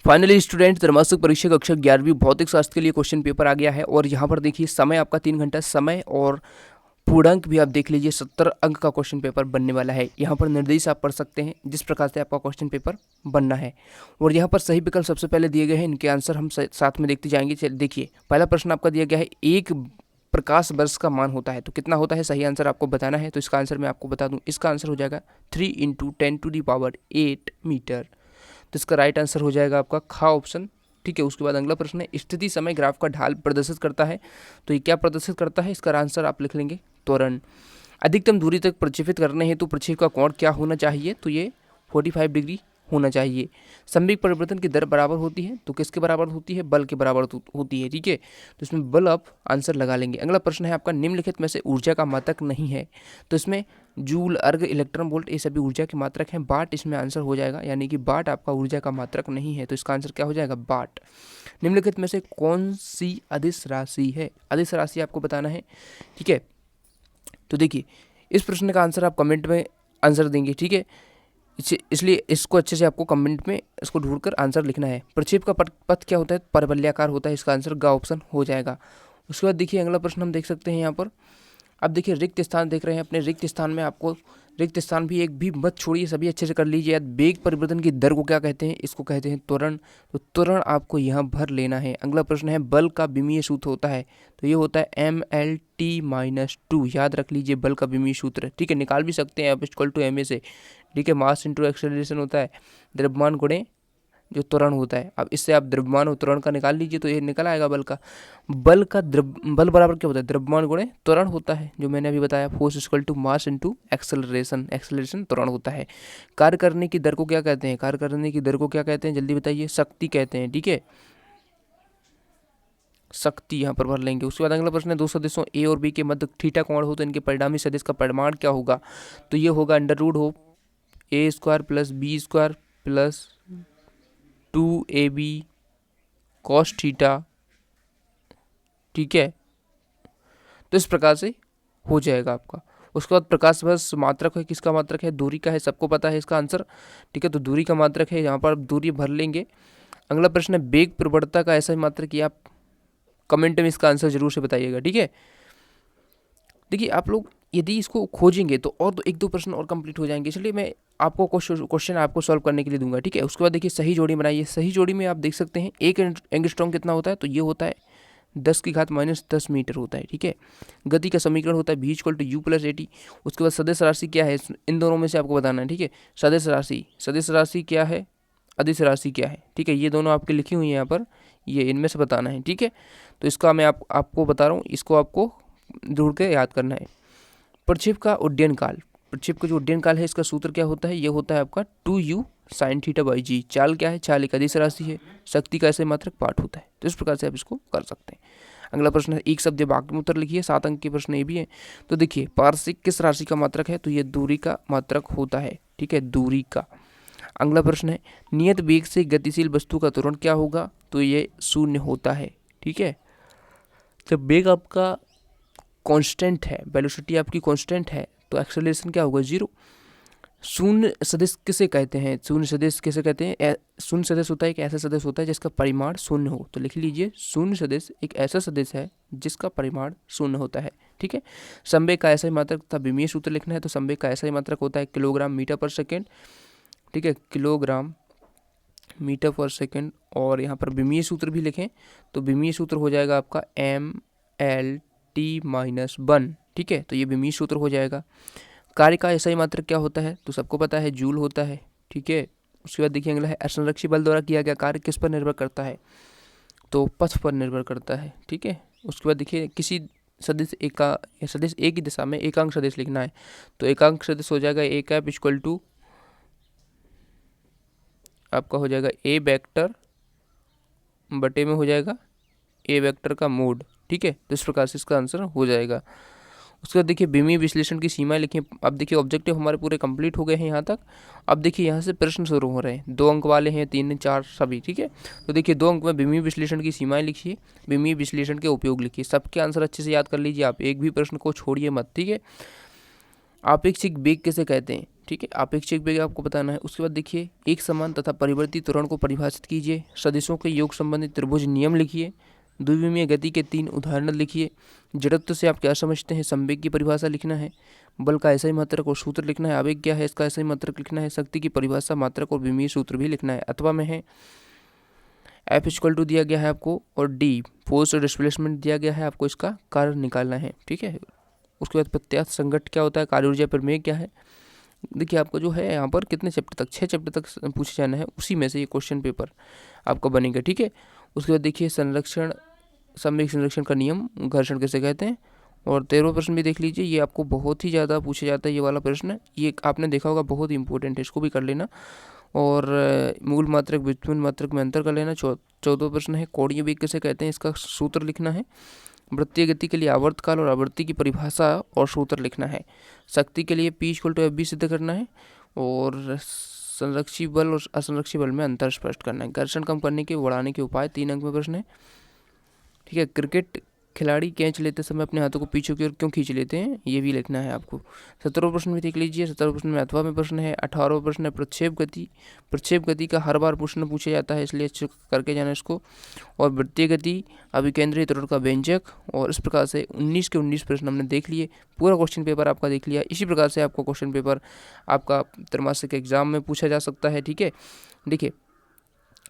Finally student त्रैमासिक परीक्षा कक्षा 11वीं भौतिक शास्त्र के लिए क्वेश्चन पेपर आ गया है और यहाँ पर देखिए समय आपका 3 घंटा समय और पूर्णांक भी आप देख लीजिए 70 अंक का क्वेश्चन पेपर बनने वाला है। यहाँ पर निर्देश आप पढ़ सकते हैं जिस प्रकार से आपका क्वेश्चन पेपर बनना है और यहाँ पर सही विकल्प सबसे पहले दिए गए हैं, इनके आंसर हम साथ में देखते जाएंगे। देखिए पहला प्रश्न आपका दिया गया है, एक प्रकाश वर्ष का मान होता है तो कितना होता है, सही आंसर आपको बताना है। तो इसका आंसर मैं आपको बता दूं, इसका आंसर हो जाएगा 3 × 10⁸ मीटर। तो इसका राइट आंसर हो जाएगा आपका खा ऑप्शन। ठीक है, उसके बाद अगला प्रश्न है, स्थिति समय ग्राफ का ढाल प्रदर्शित करता है तो ये क्या प्रदर्शित करता है, इसका आंसर आप लिख लेंगे त्वरण। अधिकतम दूरी तक प्रक्षेपित करने हेतु प्रक्षेप का कोण क्या होना चाहिए, तो ये 45 डिग्री होना चाहिए। संवेग परिवर्तन की दर बराबर होती है तो किसके बराबर होती है, बल के बराबर होती है। ठीक है, तो इसमें बल आप आंसर लगा लेंगे। अगला प्रश्न है आपका, निम्नलिखित में से ऊर्जा का मात्रक नहीं है तो इसमें जूल, अर्ग, इलेक्ट्रॉन वोल्ट ये सभी ऊर्जा के मात्रक हैं। वाट इसमें आंसर हो जाएगा, यानी कि वाट आपका ऊर्जा का मात्रक नहीं है तो इसका आंसर क्या हो जाएगा, वाट। निम्नलिखित में से कौन सी अदिश राशि है, अदिश राशि आपको बताना है। ठीक है, तो देखिए इस प्रश्न का आंसर आप कमेंट में आंसर देंगे। ठीक है, इसलिए इसको अच्छे से आपको कमेंट में इसको ढूंढकर आंसर लिखना है। प्रक्षेप का पथ क्या होता है, परवलयाकार होता है, इसका आंसर ग ऑप्शन हो जाएगा। उसके बाद देखिए अगला प्रश्न हम देख सकते हैं यहाँ पर। अब देखिए रिक्त स्थान देख रहे हैं, अपने रिक्त स्थान में आपको रिक्त स्थान भी एक भी मत छोड़िए, सभी अच्छे से कर लीजिए। वेग परिवर्तन की दर को क्या कहते हैं, इसको कहते हैं त्वरण। तो त्वरण आपको यहाँ भर लेना है। अगला प्रश्न है, बल का विमीय सूत्र होता है तो ये होता है mLT-2। याद रख लीजिए बल का विमीय सूत्र। ठीक है, निकाल भी सकते हैं आप =ma से। ठीक है, मास इंटू एक्सेलरेशन होता है, द्रव्यमान गुणे जो त्वरण होता है। अब इससे आप द्रव्यमान और त्वरण का निकाल लीजिए तो ये निकल आएगा बल का। बल बराबर क्या होता है, द्रव्यमान गुणे त्वरण होता है, जो मैंने अभी बताया। Force = mass into acceleration, acceleration त्वरण होता है। कार्य करने की दर को क्या कहते हैं, कार्य करने की दर को क्या कहते हैं, जल्दी बताइए, शक्ति कहते हैं। ठीक है, शक्ति यहाँ पर भर लेंगे। उसके बाद अगला प्रश्न है, दो सदिशों ए और बी के मध्य थीटा कोण हो तो इनके परिणामी सदिश का परिमाण क्या होगा, तो ये होगा √A² + B² + 2AB cos theta. ठीक है, तो इस प्रकार से हो जाएगा आपका। उसके बाद प्रकाश वर्ष मात्रक है, किसका मात्रक है, दूरी का है, सबको पता है इसका आंसर। ठीक है, तो दूरी का मात्रक है, यहाँ पर दूरी भर लेंगे। अगला प्रश्न है, वेग प्रवणता का ऐसा मात्रक, ये आप कमेंट में इसका आंसर जरूर से बताइएगा। ठीक है, देखिए आप लोग यदि इसको खोजेंगे तो और एक दो प्रश्न और कंप्लीट हो जाएंगे, इसलिए मैं आपको क्वेश्चन आपको सॉल्व करने के लिए दूंगा। ठीक है, उसके बाद देखिए सही जोड़ी बनाइए। सही जोड़ी में आप देख सकते हैं 1 एंगस्ट्रॉम कितना होता है, तो ये होता है 10⁻⁻10 मीटर होता है। ठीक है, गति का समीकरण होता है v = u + at। उसके बाद सदिश राशि क्या है, इन दोनों में से आपको बताना है। ठीक है, सदिश राशि क्या है, अदिश राशि क्या है। ठीक है, ये दोनों आपके लिखी हुई है यहाँ पर, ये इनमें से बताना है। ठीक है, तो इसका मैं आपको बता रहा हूँ, इसको आपको ढूंढ के याद करना है। प्रक्षेप का उड्डयन काल, प्रक्षेप का जो उड्डयन काल है इसका सूत्र क्या होता है, ये होता है आपका 2u sin θ/g। चाल क्या है, चाल एक अदिश राशि है, शक्ति का ऐसे मात्रक पाठ होता है। तो इस प्रकार से आप इसको कर सकते हैं। अगला प्रश्न है, एक शब्द वाक्य में उत्तर लिखिए। 7 अंक के प्रश्न ये भी है। तो देखिए पारसिक किस राशि का मात्रक है, तो ये दूरी का मात्रक होता है। ठीक है, दूरी का। अगला प्रश्न है, नियत वेग से गतिशील वस्तु का त्वरण क्या होगा, तो ये 0 होता है। ठीक है, जब वेग आपका कांस्टेंट है, वेलोसिटी आपकी कांस्टेंट है, तो एक्सेलरेशन क्या होगा, 0। शून्य सदिश किसे कहते हैं, शून्य सदिश किसे कहते हैं, शून्य सदिश होता है एक ऐसा सदिश होता है जिसका परिमाण 0 हो। तो लिख लीजिए, शून्य सदिश एक ऐसा सदिश है जिसका परिमाण 0 होता है। ठीक है, संवेग का ऐसा ही मात्रक तथा विमीय सूत्र लिखना है, तो संवेग का ऐसा ही मात्रक होता है kg/m/s। ठीक है, kg/m/s। और यहाँ पर विमीय सूत्र भी लिखें तो विमीय सूत्र हो जाएगा आपका mLT-1। ठीक है, तो ये विमीय सूत्र हो जाएगा। कार्य का ऐसा ही मात्रक क्या होता है, तो सबको पता है जूल होता है। ठीक है, उसके बाद देखिए अगला है, असंरक्षी बल द्वारा किया गया कार्य किस पर निर्भर करता है, तो पथ पर निर्भर करता है। ठीक है, उसके बाद देखिए किसी सदिश एक की दिशा में एकांक सदिश लिखना है, तो एकांक सदिश हो जाएगा a∠ आपका हो जाएगा a वेक्टर बटे में हो जाएगा a वेक्टर का मोड। ठीक है, तो इस प्रकार से इसका आंसर हो जाएगा। उसके बाद देखिए विमीय विश्लेषण की सीमाएं लिखिए। अब देखिए ऑब्जेक्टिव हमारे पूरे कंप्लीट हो गए हैं यहाँ तक। अब देखिए यहाँ से प्रश्न शुरू हो रहे हैं, 2 अंक वाले हैं, 3, 4 सभी। ठीक है, तो देखिए 2 अंक में विमीय विश्लेषण की सीमाएं लिखिए, विमीय विश्लेषण के उपयोग लिखिए। सबके आंसर अच्छे से याद कर लीजिए आप, एक भी प्रश्न को छोड़िए मत। ठीक है, आपेक्षिक वेग किसे कहते हैं, ठीक है, अपेक्षित वेग आपको बताना है। उसके बाद देखिए एक समान तथा परिवर्ती त्वरण को परिभाषित कीजिए, सदिशों के योग संबंधित त्रिभुज नियम लिखिए, द्विविमीय गति के 3 उदाहरण लिखिए, जड़त्व से आप क्या समझते हैं, संवेग की परिभाषा लिखना है, बल का ऐसा ही मात्रक और सूत्र लिखना है, आवेग क्या है इसका ऐसा ही मात्रक लिखना है, शक्ति की परिभाषा मात्रक और विमीय सूत्र भी लिखना है। अथवा में है F इक्वल टू दिया गया है आपको और D फोर्स और डिस्प्लेसमेंट दिया गया है, आपको इसका कार्य निकालना है। ठीक है, उसके बाद प्रत्यास्थ संघट्ट क्या होता है, कार्य ऊर्जा प्रमेय क्या है। देखिए आपको जो है यहाँ पर कितने चैप्टर तक, 6 चैप्टर तक पूछे जाना है, उसी में से ये क्वेश्चन पेपर आपका बनेगा। ठीक है, उसके बाद देखिए संरक्षण, सम्यक संरक्षण का नियम, घर्षण किसे कहते हैं। और 13वां प्रश्न भी देख लीजिए, ये आपको बहुत ही ज़्यादा पूछा जाता है ये वाला प्रश्न, ये आपने देखा होगा, बहुत ही इंपॉर्टेंट है, इसको भी कर लेना। और मूल मात्रक व्युत्पन्न मात्रक में अंतर कर लेना। 14वां प्रश्न है कोणीय वेग किसे कहते हैं, इसका सूत्र लिखना है। वृत्तीय गति के लिए आवर्तकाल और आवृत्ति की परिभाषा और सूत्र लिखना है। शक्ति के लिए P इक्वल टू F सिद्ध करना है। और संरक्षी बल और असंरक्षी बल में अंतर स्पष्ट करना है। घर्षण कम करने के बढ़ाने के उपाय 3 अंक में प्रश्न है। ठीक है, क्रिकेट खिलाड़ी कैच लेते समय अपने हाथों को पीछे की ओर क्यों खींच लेते हैं, ये भी लिखना है आपको। 17वां प्रश्न भी देख लीजिए। 17वां प्रश्न में अथवा में प्रश्न है। 18वां प्रश्न है प्रक्षेप गति। प्रक्षेप गति का हर बार प्रश्न पूछा जाता है, इसलिए अच्छे करके जाना इसको। और वृत्तीय गति, अभिकेंद्रीय त्वरण का व्यंजक। और इस प्रकार से 19 के 19 प्रश्न हमने देख लिए। पूरा क्वेश्चन पेपर आपका देख लिया। इसी प्रकार से आपका क्वेश्चन पेपर आपका त्रैमासिक एग्जाम में पूछा जा सकता है। ठीक है, देखिए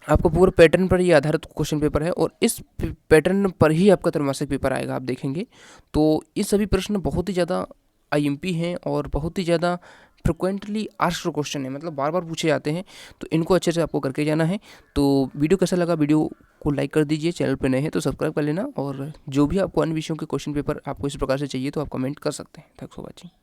आपको पूरे पैटर्न पर ही आधारित क्वेश्चन पेपर है और इस पैटर्न पर ही आपका त्रैमासिक पेपर आएगा, आप देखेंगे। तो ये सभी प्रश्न बहुत ही ज़्यादा IMP हैं और बहुत ही ज़्यादा फ्रिक्वेंटली आस्क्ड क्वेश्चन है, मतलब बार बार पूछे जाते हैं, तो इनको अच्छे से आपको करके जाना है। तो वीडियो कैसा लगा, वीडियो को लाइक कर दीजिए, चैनल पर नए हैं तो सब्सक्राइब कर लेना। और जो भी आपको अन्य विषयों के क्वेश्चन पेपर आपको इस प्रकार से चाहिए तो आप कमेंट कर सकते हैं। Thanks for watching.